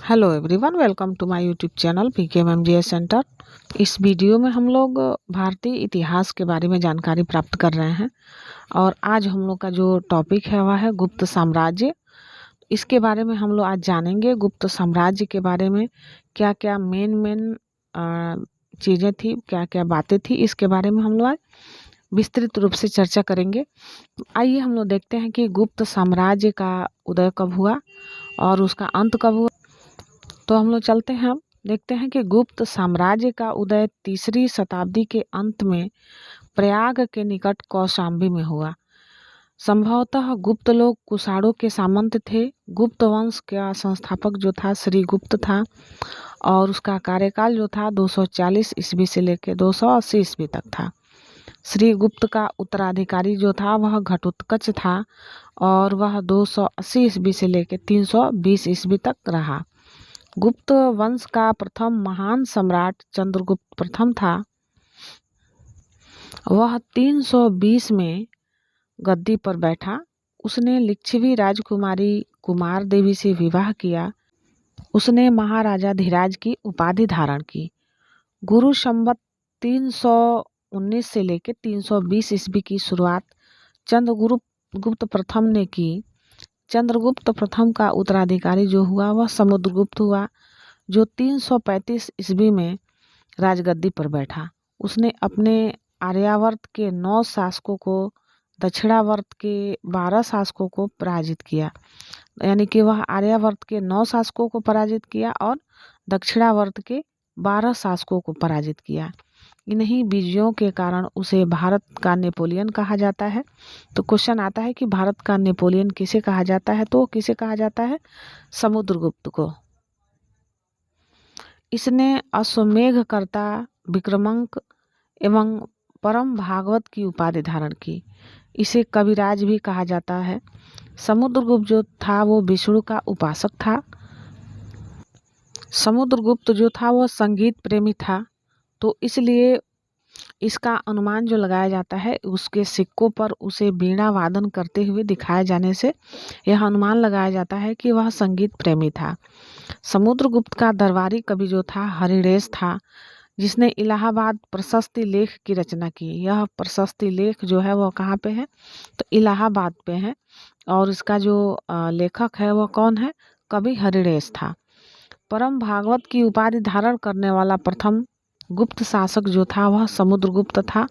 Hello everyone, welcome to my YouTube channel PKMMGS centre. इस वीडियो में हम लोग भारतीय इतिहास के बारे में जानकारी प्राप्त कर रहे हैं और आज हम लोग का जो टॉपिक है वह है गुप्त साम्राज्य। इसके बारे में हम लोग आज जानेंगे गुप्त साम्राज्य के बारे में क्या क्या मेन चीज़ें थी, क्या क्या बातें थी, इसके बारे में हम लोग आज विस्तृत रूप से चर्चा करेंगे। आइए हम लोग देखते हैं कि गुप्त साम्राज्य का उदय कब हुआ और उसका अंत कब हुआ। तो हम लोग चलते हैं, देखते हैं कि गुप्त साम्राज्य का उदय 3री शताब्दी के अंत में प्रयाग के निकट कौशाम्बी में हुआ। संभवतः गुप्त लोग कुषाणों के सामंत थे। गुप्त वंश का संस्थापक जो था श्री गुप्त था और उसका कार्यकाल जो था 240 ईस्वी से लेकर 280 ईस्वी तक था। श्री गुप्त का उत्तराधिकारी जो था वह घटोत्कच था और वह 280 ईस्वी से लेकर 320 ईस्वी तक रहा। गुप्त वंश का प्रथम महान सम्राट चंद्रगुप्त प्रथम था। वह 320 में गद्दी पर बैठा। उसने लिच्छवी राजकुमारी कुमार देवी से विवाह किया। उसने महाराजा धीराज की उपाधि धारण की। गुरु संवत 319 से लेकर 320 ईस्वी की शुरुआत चंद्रगुप्त प्रथम ने की। चंद्रगुप्त प्रथम का उत्तराधिकारी जो हुआ वह समुद्रगुप्त हुआ, जो 335 ईस्वी में राजगद्दी पर बैठा। उसने अपने आर्यावर्त के 9 शासकों को दक्षिणावर्त के 12 शासकों को पराजित किया। यानी कि वह आर्यावर्त के 9 शासकों को पराजित किया और दक्षिणावर्त के 12 शासकों को पराजित किया। इन्हीं विजयों के कारण उसे भारत का नेपोलियन कहा जाता है। तो क्वेश्चन आता है कि भारत का नेपोलियन किसे कहा जाता है, तो किसे कहा जाता है? समुद्रगुप्त को। इसने अश्वमेधकर्ता, विक्रमांक एवं परम भागवत की उपाधि धारण की। इसे कविराज भी कहा जाता है। समुद्रगुप्त जो था वो विष्णु का उपासक था। समुद्रगुप्त जो था वह संगीत प्रेमी था, तो इसलिए इसका अनुमान जो लगाया जाता है उसके सिक्कों पर उसे वीणा वादन करते हुए दिखाए जाने से यह अनुमान लगाया जाता है कि वह संगीत प्रेमी था। समुद्रगुप्त का दरबारी कवि जो था हरिदेश था, जिसने इलाहाबाद प्रशस्ति लेख की रचना की। यह प्रशस्ति लेख जो है वह कहाँ पे है? तो इलाहाबाद पे है। और इसका जो लेखक है वह कौन है? कवि हरिदेश था। परम भागवत की उपाधि धारण करने वाला प्रथम गुप्त शासक जो था वह समुद्रगुप्त था।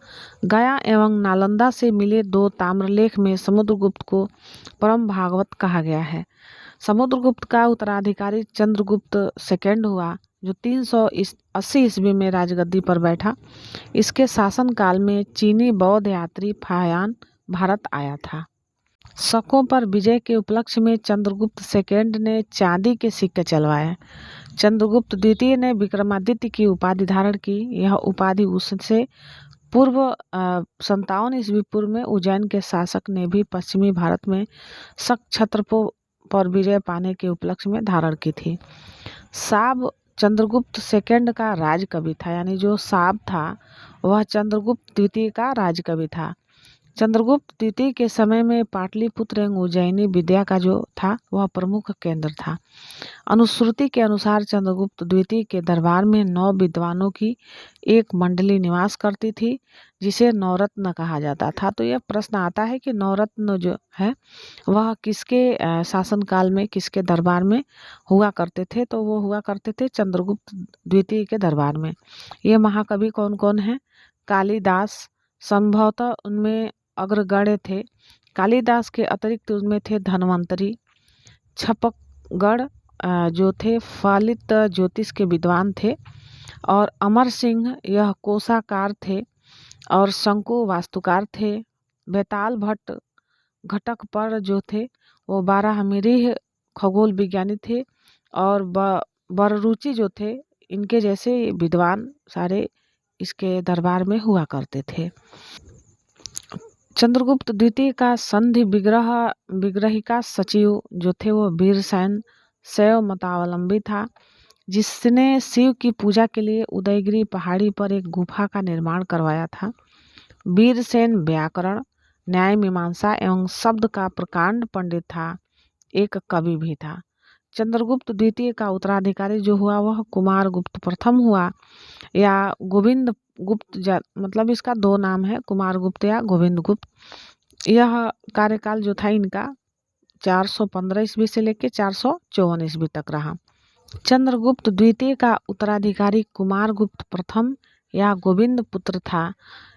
गया एवं नालंदा से मिले 2 ताम्रलेख में समुद्रगुप्त को परम भागवत कहा गया है। समुद्रगुप्त का उत्तराधिकारी चंद्रगुप्त सेकंड हुआ, जो 380 ईस्वी में राजगद्दी पर बैठा। इसके शासनकाल में चीनी बौद्ध यात्री फाहियान भारत आया था। शकों पर विजय के उपलक्ष्य में चंद्रगुप्त सेकंड ने चांदी के सिक्के चलवाए। चंद्रगुप्त द्वितीय ने विक्रमादित्य की उपाधि धारण की। यह उपाधि उससे पूर्व 57 ईस्वी पूर्व में उज्जैन के शासक ने भी पश्चिमी भारत में शक क्षत्रपों पर विजय पाने के उपलक्ष्य में धारण की थी। साब चंद्रगुप्त सेकंड का राजकवि था, यानी जो साब था वह चंद्रगुप्त द्वितीय का राजकवि था। चंद्रगुप्त द्वितीय के समय में पाटलिपुत्र एवं उज्जैनी विद्या का जो था वह प्रमुख केंद्र था। अनुश्रुति के अनुसार चंद्रगुप्त द्वितीय के दरबार में 9 विद्वानों की एक मंडली निवास करती थी, जिसे नवरत्न कहा जाता था। तो यह प्रश्न आता है कि नवरत्न जो है वह किसके शासनकाल में, किसके दरबार में हुआ करते थे? तो वो हुआ करते थे चंद्रगुप्त द्वितीय के दरबार में। ये महाकवि कौन कौन है? कालिदास संभवतः उनमें अग्रगण्य थे। कालिदास के अतिरिक्त उनमें थे धन्वंतरी, छपकगढ़ जो थे फलित ज्योतिष के विद्वान थे, और अमर सिंह यह कोशाकार थे और शंकु वास्तुकार थे। बेताल भट्ट घटक पर जो थे वो 12 मिरीह खगोल विज्ञानी थे, और बररुचि जो थे इनके जैसे विद्वान सारे इसके दरबार में हुआ करते थे। चंद्रगुप्त द्वितीय का संधि विग्रहिका सचिव जो थे वो वीरसेन शैव मतावलंबी था, जिसने शिव की पूजा के लिए उदयगिरी पहाड़ी पर एक गुफा का निर्माण करवाया था। वीरसेन व्याकरण, न्याय मीमांसा एवं शब्द का प्रकांड पंडित था, एक कवि भी था। चंद्रगुप्त द्वितीय का उत्तराधिकारी जो हुआ वह कुमार गुप्त प्रथम हुआ या गोविंद गुप्त, मतलब इसका दो नाम है, कुमार गुप्त या गोविंद गुप्त। यह कार्यकाल जो था इनका 415 ईस्वी से लेकर 454 ईस्वी तक रहा। चंद्रगुप्त द्वितीय का उत्तराधिकारी कुमार गुप्त प्रथम या गोविंद पुत्र था।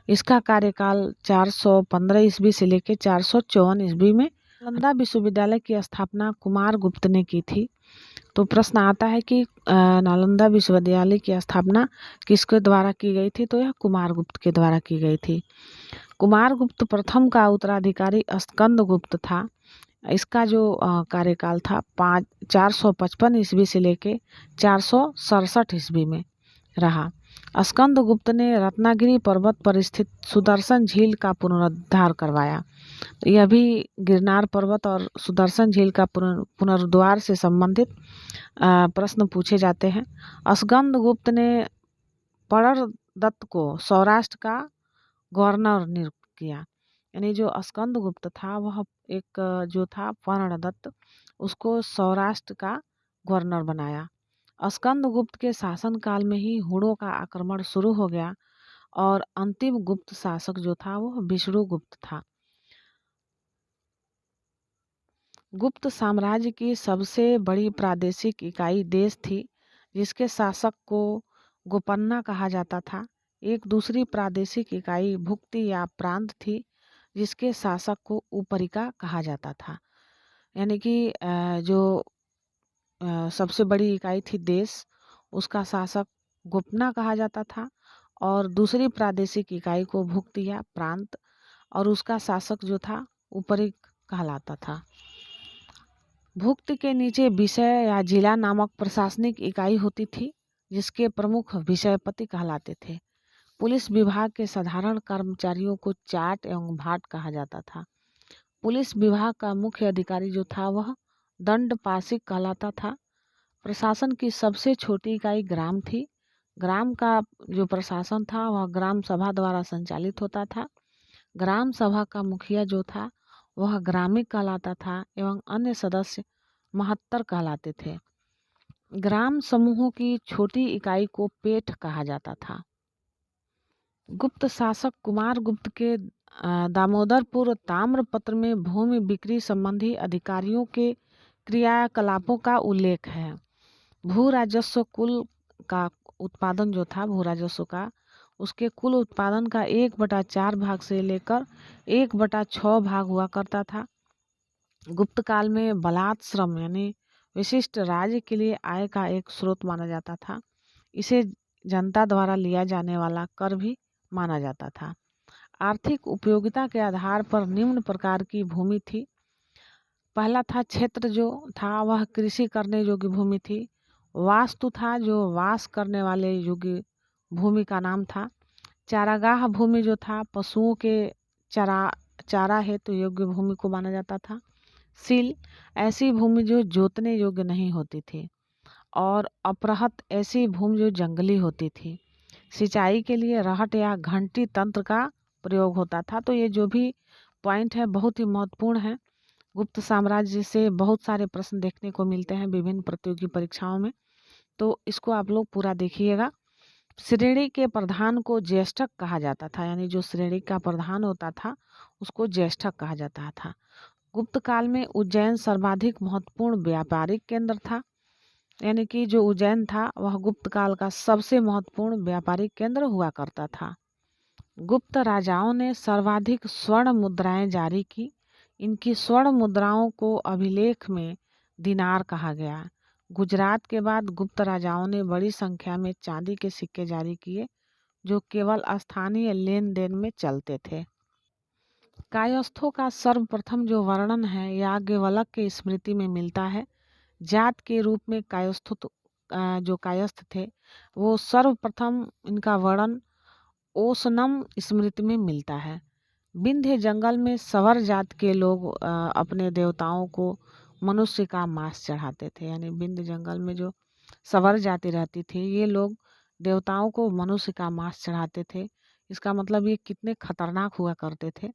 इसका कार्यकाल 415 ईस्वी से लेकर 454 ईस्वी में। नालंदा विश्वविद्यालय की स्थापना कुमार गुप्त ने की थी। तो प्रश्न आता है कि नालंदा विश्वविद्यालय की स्थापना किसके द्वारा की गई थी? तो यह कुमार गुप्त के द्वारा की गई थी। कुमार गुप्त प्रथम का उत्तराधिकारी स्कंद गुप्त था। इसका जो कार्यकाल था 455 ईस्वी से लेके 467 ईस्वी में रहा। स्कंद गुप्त ने रत्नागिरी पर्वत पर स्थित सुदर्शन झील का पुनरुद्धार करवाया। यह भी गिरनार पर्वत और सुदर्शन झील का पुनरुद्धार से संबंधित प्रश्न पूछे जाते हैं। स्कंद गुप्त ने पड़र दत्त को सौराष्ट्र का गवर्नर नियुक्त किया। यानी जो स्कंद गुप्त था वह एक जो था पर्ण दत्त, उसको सौराष्ट्र का गवर्नर बनाया। स्कंद गुप्त के शासनकाल में ही हुणों का आक्रमण शुरू हो गया और अंतिम गुप्त शासक जो था वह विष्णु गुप्त था। गुप्त साम्राज्य की सबसे बड़ी प्रादेशिक इकाई देश थी, जिसके शासक को गोपन्ना कहा जाता था। एक दूसरी प्रादेशिक इकाई भुक्ति या प्रांत थी, जिसके शासक को उपरिका कहा जाता था। यानी कि जो सबसे बड़ी इकाई थी देश, उसका शासक गोपना कहा जाता था और दूसरी प्रादेशिक इकाई को भुक्ति या प्रांत और उसका शासक जो था उपरिक कहलाता था। भुक्ति के नीचे विषय या जिला नामक प्रशासनिक इकाई होती थी, जिसके प्रमुख विषयपति कहलाते थे। पुलिस विभाग के साधारण कर्मचारियों को चाट एवं भाट कहा जाता था। पुलिस विभाग का मुख्य अधिकारी जो था वह दंडपाशिक कहलाता था। प्रशासन की सबसे छोटी इकाई ग्राम थी। ग्राम का जो प्रशासन था वह ग्राम सभा द्वारा संचालित होता था। ग्राम सभा का मुखिया जो था वह ग्रामिक कहलाता था एवं अन्य सदस्य महत्तर कहलाते थे। ग्राम समूहों की छोटी इकाई को पेठ कहा जाता था। गुप्त शासक कुमार गुप्त के दामोदरपुर ताम्रपत्र में भूमि बिक्री संबंधी अधिकारियों के क्रियाकलापों का उल्लेख है। भू राजस्व कुल का उत्पादन जो था भू राजस्व का, उसके कुल उत्पादन का 1/4 भाग से लेकर 1/6 भाग हुआ करता था। गुप्त काल में बलात् श्रम यानी विशिष्ट राज्य के लिए आय का एक स्रोत माना जाता था। इसे जनता द्वारा लिया जाने वाला कर भी माना जाता था। आर्थिक उपयोगिता के आधार पर निम्न प्रकार की भूमि थी। पहला था क्षेत्र जो था वह कृषि करने योग्य भूमि थी। वास्तु था जो वास करने वाले योग्य भूमि का नाम था। चारागाह भूमि जो था पशुओं के चारा हेतु योग्य भूमि को माना जाता था। सील ऐसी भूमि जो जोतने योग्य नहीं होती थी और अपरहत ऐसी भूमि जो जंगली होती थी। सिंचाई के लिए रहट या घंटी तंत्र का प्रयोग होता था। तो ये जो भी पॉइंट है बहुत ही महत्वपूर्ण है। गुप्त साम्राज्य से बहुत सारे प्रश्न देखने को मिलते हैं विभिन्न प्रतियोगी परीक्षाओं में, तो इसको आप लोग पूरा देखिएगा। श्रेणी के प्रधान को ज्येष्ठक कहा जाता था, यानी जो श्रेणी का प्रधान होता था उसको ज्येष्ठक कहा जाता था। गुप्त काल में उज्जैन सर्वाधिक महत्वपूर्ण व्यापारिक केंद्र था। यानी कि जो उज्जैन था वह गुप्त काल का सबसे महत्वपूर्ण व्यापारिक केंद्र हुआ करता था। गुप्त राजाओं ने सर्वाधिक स्वर्ण मुद्राएं जारी की। इनकी स्वर्ण मुद्राओं को अभिलेख में दिनार कहा गया। गुजरात के बाद गुप्त राजाओं ने बड़ी संख्या में चांदी के सिक्के जारी किए, जो केवल स्थानीय लेन देन में चलते थे। कायस्थों का सर्वप्रथम जो वर्णन है याज्ञवल्क्य के स्मृति में मिलता है। जात के रूप में जो कायस्थ थे वो सर्वप्रथम इनका वर्णन ओसनम स्मृति में मिलता है। विंध्य जंगल में सवर जात के लोग अपने देवताओं को मनुष्य का मांस चढ़ाते थे। यानी विंध्य जंगल में जो सवर जाति रहती थी ये लोग देवताओं को मनुष्य का मांस चढ़ाते थे। इसका मतलब ये कितने खतरनाक हुआ करते थे।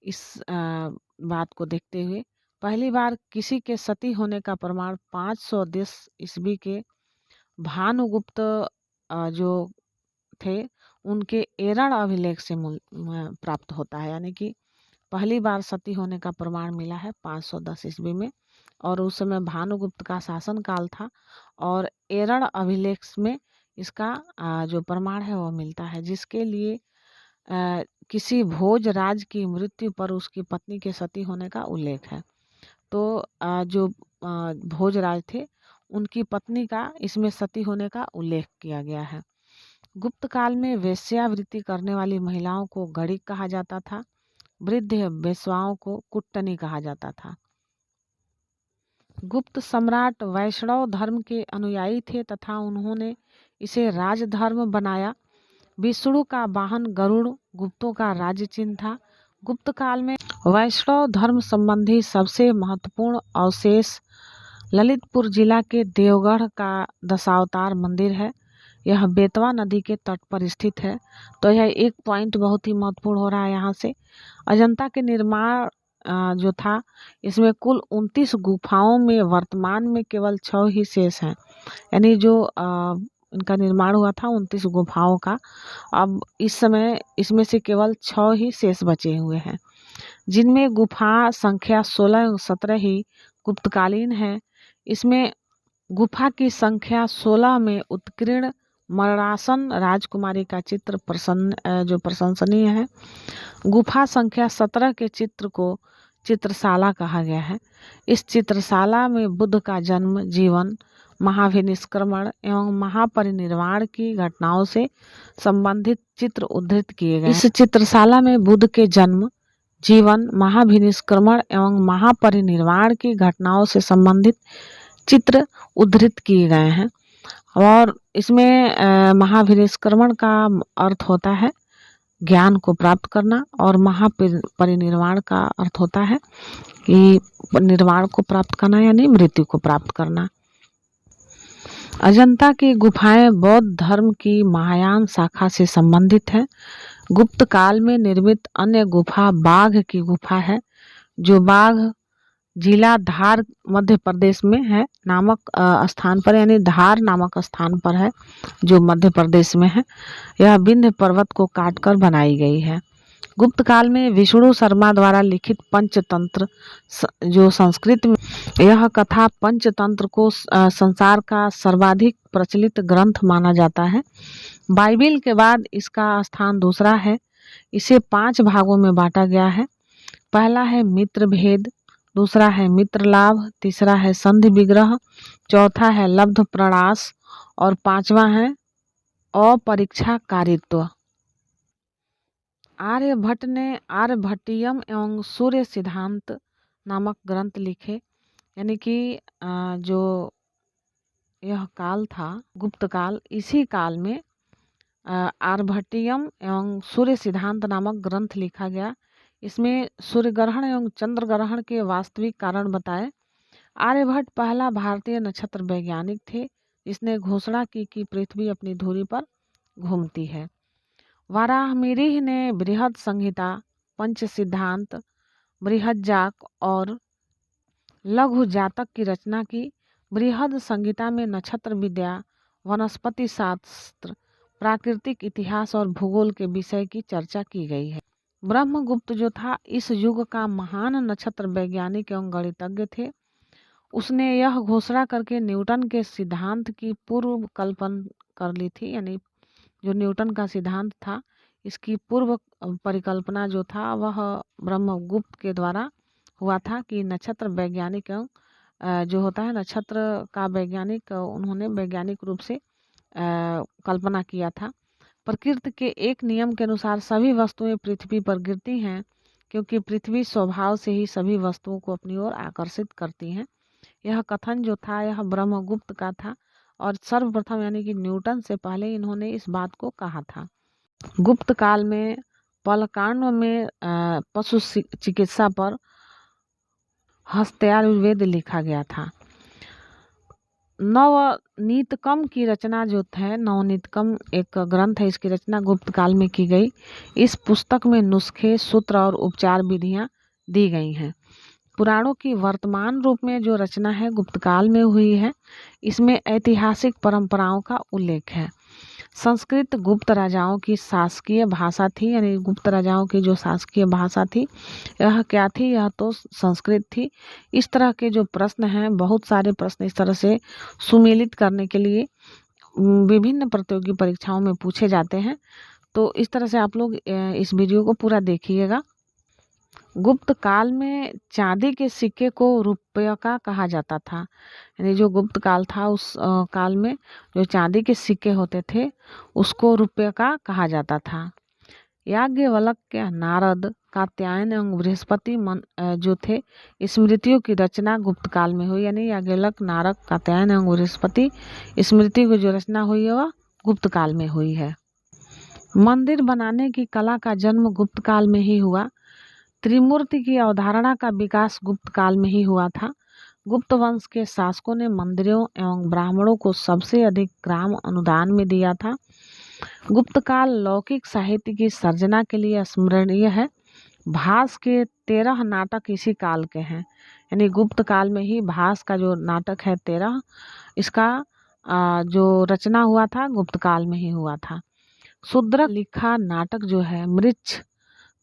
इस बात को देखते हुए पहली बार किसी के सती होने का प्रमाण 510 ईस्वी के भानुगुप्त जो थे उनके एरण अभिलेख से प्राप्त होता है। यानी कि पहली बार सती होने का प्रमाण मिला है 510 ईस्वी में, और उस समय भानुगुप्त का शासन काल था, और एरण अभिलेख में इसका जो प्रमाण है वो मिलता है, जिसके लिए किसी भोज राज की मृत्यु पर उसकी पत्नी के सती होने का उल्लेख है। तो जो भोजराज थे उनकी पत्नी का इसमें सती होने का उल्लेख किया गया है। गुप्त काल में वेश्यावृत्ति करने वाली महिलाओं को गणिक कहा जाता था। वृद्ध वेश्याओं को कुट्टनी कहा जाता था। गुप्त सम्राट वैष्णव धर्म के अनुयायी थे तथा उन्होंने इसे राजधर्म बनाया। विष्णु का वाहन गरुड़ गुप्तों का राज्य चिन्ह था। गुप्त काल में वैष्णव धर्म संबंधी सबसे महत्वपूर्ण अवशेष ललितपुर जिला के देवगढ़ का दशावतार मंदिर है। यह बेतवा नदी के तट पर स्थित है। तो यह एक पॉइंट बहुत ही महत्वपूर्ण हो रहा है यहाँ से। अजंता के निर्माण जो था इसमें कुल 29 गुफाओं में वर्तमान में केवल 6 ही शेष हैं। यानी जो इनका निर्माण हुआ था 29 गुफाओं का, अब इस समय इसमें से केवल 6 ही शेष बचे हुए हैं, जिनमें गुफा संख्या 16 और 17 ही गुप्तकालीन है। इसमें गुफा की संख्या 16 में उत्कीर्ण मरणासन राजकुमारी का चित्र प्रशंसनीय है। गुफा संख्या 17 के चित्र को चित्रशाला कहा गया है। इस चित्रशाला में बुद्ध का जन्म, जीवन, महाभिनिष्क्रमण एवं महापरिनिर्वाण की घटनाओं से संबंधित चित्र उद्धृत किए गए। इस चित्रशाला में बुद्ध के जन्म, जीवन, महाभिनिष्क्रमण एवं महापरिनिर्वाण की घटनाओं से संबंधित चित्र उद्धृत किए गए हैं। और इसमें महाभिनिष्क्रमण का अर्थ होता है ज्ञान को प्राप्त करना, और महापरिनिर्वाण का अर्थ होता है कि निर्वाण को प्राप्त करना यानी मृत्यु को प्राप्त करना। अजंता की गुफाएं बौद्ध धर्म की महायान शाखा से संबंधित है। गुप्त काल में निर्मित अन्य गुफा बाघ की गुफा है, जो बाघ जिला धार मध्य प्रदेश में है नामक स्थान पर, यानी धार नामक स्थान पर है जो मध्य प्रदेश में है। यह विंध्य पर्वत को काटकर बनाई गई है। गुप्त काल में विष्णु शर्मा द्वारा लिखित पंचतंत्र जो संस्कृत में, यह कथा पंचतंत्र को संसार का सर्वाधिक प्रचलित ग्रंथ माना जाता है। बाइबिल के बाद इसका स्थान दूसरा है। इसे 5 भागों में बांटा गया है। पहला है मित्र भेद, दूसरा है मित्र लाभ, तीसरा है संधि विग्रह, चौथा है लब्ध प्रणास और 5वां है अपरीक्षा कारित्व। आर्यभट्ट ने आर्यभट्टियम एवं सूर्य सिद्धांत नामक ग्रंथ लिखे। यानी कि जो यह काल था गुप्त काल, इसी काल में आर्यभट्टियम एवं सूर्य सिद्धांत नामक ग्रंथ लिखा गया। इसमें सूर्य ग्रहण एवं चंद्र ग्रहण के वास्तविक कारण बताए। आर्यभट्ट पहला भारतीय नक्षत्र वैज्ञानिक थे जिसने घोषणा की कि पृथ्वी अपनी धुरी पर घूमती है। वाराहमिहिर ने बृहद संहिता, पंच सिद्धांत, बृहद जातक और लघु जातक की रचना की। बृहद संहिता में नक्षत्र विद्या, वनस्पति शास्त्र, प्राकृतिक इतिहास और भूगोल के विषय की चर्चा की गई है। ब्रह्मगुप्त जो था इस युग का महान नक्षत्र वैज्ञानिक एवं गणितज्ञ थे। उसने यह घोषणा करके न्यूटन के सिद्धांत की पूर्व कल्पना कर ली थी। यानी जो न्यूटन का सिद्धांत था इसकी पूर्व परिकल्पना जो था वह ब्रह्मगुप्त के द्वारा हुआ था कि नक्षत्र वैज्ञानिक एवं जो होता है नक्षत्र का वैज्ञानिक, उन्होंने वैज्ञानिक रूप से कल्पना किया था। प्रकृति के एक नियम के अनुसार सभी वस्तुएं पृथ्वी पर गिरती हैं, क्योंकि पृथ्वी स्वभाव से ही सभी वस्तुओं को अपनी ओर आकर्षित करती हैं। यह कथन जो था यह ब्रह्मगुप्त का था, और सर्वप्रथम यानी कि न्यूटन से पहले इन्होंने इस बात को कहा था। गुप्त काल में पलकांड में पशु चिकित्सा पर हस्त्यायुर्वेद लिखा गया था। नवनीतकम की रचना जो है, नवनीतकम एक ग्रंथ है, इसकी रचना गुप्त काल में की गई। इस पुस्तक में नुस्खे, सूत्र और उपचार विधियां दी गई हैं। पुराणों की वर्तमान रूप में जो रचना है गुप्त काल में हुई है। इसमें ऐतिहासिक परंपराओं का उल्लेख है। संस्कृत गुप्त राजाओं की शासकीय भाषा थी, यानी गुप्त राजाओं की जो शासकीय भाषा थी यह क्या थी, यह तो संस्कृत थी। इस तरह के जो प्रश्न हैं, बहुत सारे प्रश्न इस तरह से सुमेलित करने के लिए विभिन्न प्रतियोगी परीक्षाओं में पूछे जाते हैं। तो इस तरह से आप लोग इस वीडियो को पूरा देखिएगा। गुप्त काल में चांदी के सिक्के को रुपया का कहा जाता था, यानी जो गुप्त काल था उस काल में जो चांदी के सिक्के होते थे उसको रुपये का कहा जाता था। याज्ञवल्क्य, नारद, कात्यायन एवं बृहस्पति जो थे, स्मृतियों की रचना गुप्त काल में हुई, यानी याज्ञवल्क्य, नारद, कात्यायन एवं बृहस्पति स्मृतियों की जो रचना हुई है वह गुप्त काल में हुई है। मंदिर बनाने की कला का जन्म गुप्त काल में ही हुआ। त्रिमूर्ति की अवधारणा का विकास गुप्त काल में ही हुआ था। गुप्त वंश के शासकों ने मंदिरों एवं ब्राह्मणों को सबसे अधिक ग्राम अनुदान में दिया था। गुप्त काल लौकिक साहित्य की सर्जना के लिए स्मरणीय है। भास के 13 नाटक इसी काल के हैं, यानी गुप्त काल में ही भास का जो नाटक है 13, इसका जो रचना हुआ था गुप्त काल में ही हुआ था। शूद्रक लिखा नाटक जो है मृच्छ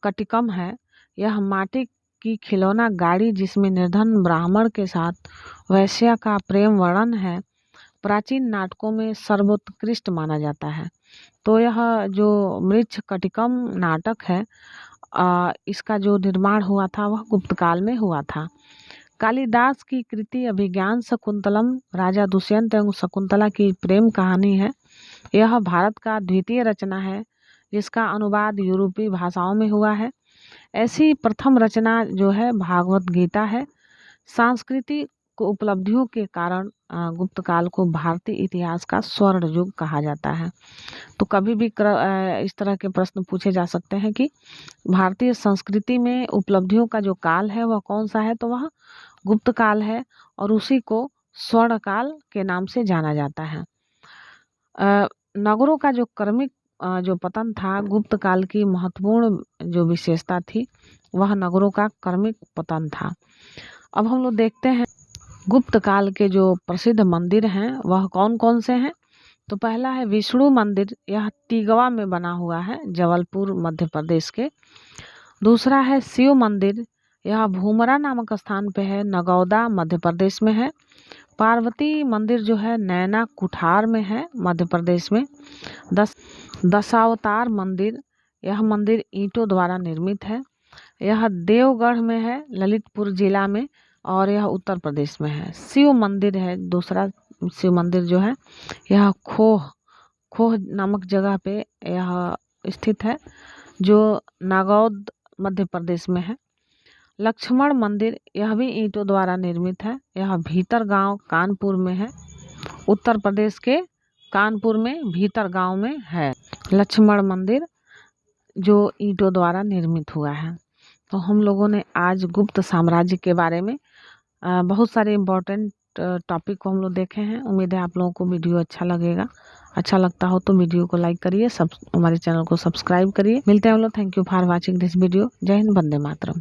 कटिकम है, यह माटी की खिलौना गाड़ी जिसमें निर्धन ब्राह्मण के साथ वैश्या का प्रेम वर्णन है, प्राचीन नाटकों में सर्वोत्कृष्ट माना जाता है। तो यह जो मृच्छ कटिकम नाटक है इसका जो निर्माण हुआ था वह गुप्त काल में हुआ था। कालिदास की कृति अभिज्ञान शकुंतलम राजा दुष्यंत एवं शकुंतला की प्रेम कहानी है। यह भारत का द्वितीय रचना है जिसका अनुवाद यूरोपीय भाषाओं में हुआ है। ऐसी प्रथम रचना जो है भागवत गीता है। सांस्कृतिक उपलब्धियों के कारण गुप्त काल को भारतीय इतिहास का स्वर्ण युग कहा जाता है। तो कभी भी इस तरह के प्रश्न पूछे जा सकते हैं कि भारतीय संस्कृति में उपलब्धियों का जो काल है वह कौन सा है, तो वह गुप्त काल है और उसी को स्वर्ण काल के नाम से जाना जाता है। नगरों का जो क्रमिक जो पतन था, गुप्त काल की महत्वपूर्ण जो विशेषता थी वह नगरों का क्रमिक पतन था। अब हम लोग देखते हैं गुप्त काल के जो प्रसिद्ध मंदिर हैं वह कौन कौन से हैं। तो पहला है विष्णु मंदिर, यह तिगवा में बना हुआ है, जबलपुर मध्य प्रदेश के। दूसरा है शिव मंदिर, यह भूमरा नामक स्थान पे है, नगौदा मध्य प्रदेश में है। पार्वती मंदिर जो है नैना कुठार में है, मध्य प्रदेश में। दशावतार मंदिर, यह मंदिर ईंटों द्वारा निर्मित है, यह देवगढ़ में है, ललितपुर जिला में, और यह उत्तर प्रदेश में है। शिव मंदिर है दूसरा शिव मंदिर जो है यह खोह नामक जगह पे यह स्थित है जो नागौद मध्य प्रदेश में है। लक्ष्मण मंदिर, यह भी ईंटों द्वारा निर्मित है, यह भीतर गांव कानपुर में है, उत्तर प्रदेश के कानपुर में भीतर गांव में है लक्ष्मण मंदिर जो ईंटों द्वारा निर्मित हुआ है। तो हम लोगों ने आज गुप्त साम्राज्य के बारे में बहुत सारे इम्पोर्टेंट टॉपिक को हम लोग देखे हैं। उम्मीद है आप लोगों को वीडियो अच्छा लगेगा। अच्छा लगता हो तो वीडियो को लाइक करिए, हमारे चैनल को सब्सक्राइब करिए। मिलते हैं हम लोग। Thank you for watching this video. जय हिंद, वंदे मातरम।